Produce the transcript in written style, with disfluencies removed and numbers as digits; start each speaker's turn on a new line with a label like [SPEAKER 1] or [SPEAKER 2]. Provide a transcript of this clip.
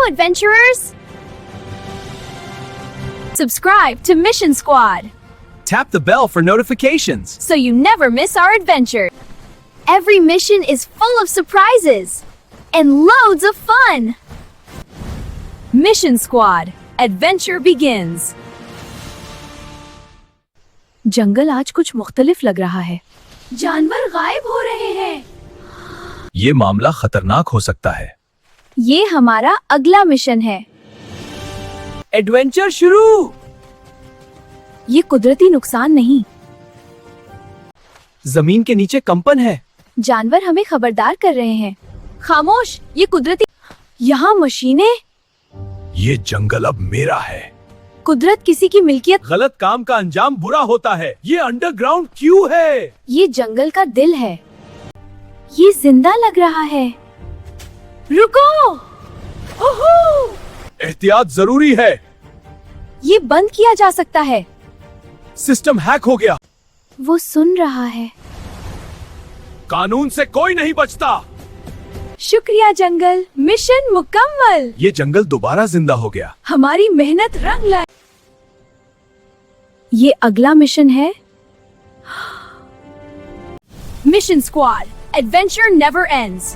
[SPEAKER 1] adventurers! Subscribe to Mission Squad
[SPEAKER 2] Tap the bell for notifications.
[SPEAKER 1] so you never miss our adventure. Every mission is full of surprises and loads of fun. Mission Squad, adventure begins. जंगल आज कुछ मुख्तलिफ लग रहा है। जानवर गायब हो रहे हैं।
[SPEAKER 2] ये मामला खतरनाक हो सकता है।
[SPEAKER 1] ये हमारा अगला मिशन है।
[SPEAKER 2] एडवेंचर शुरू।
[SPEAKER 1] ये कुदरती नुकसान नहीं,
[SPEAKER 2] जमीन के नीचे कंपन है।
[SPEAKER 1] जानवर हमें खबरदार कर रहे हैं। खामोश, ये कुदरती। यहाँ मशीनें।
[SPEAKER 2] ये जंगल अब मेरा है।
[SPEAKER 1] कुदरत किसी की मिल्कियत।
[SPEAKER 2] गलत काम का अंजाम बुरा होता है। ये अंडरग्राउंड क्यों है?
[SPEAKER 1] ये जंगल का दिल है। ये जिंदा लग रहा है। रुको! ओहो!
[SPEAKER 2] एहतियात जरूरी है।
[SPEAKER 1] ये बंद किया जा सकता है।
[SPEAKER 2] सिस्टम हैक हो गया।
[SPEAKER 1] वो सुन रहा है।
[SPEAKER 2] कानून से कोई नहीं बचता।
[SPEAKER 1] शुक्रिया जंगल, मिशन मुकम्मल।
[SPEAKER 2] ये जंगल दोबारा जिंदा हो गया।
[SPEAKER 1] हमारी मेहनत रंग लाई। ये अगला मिशन है। Mission squad, adventure never ends.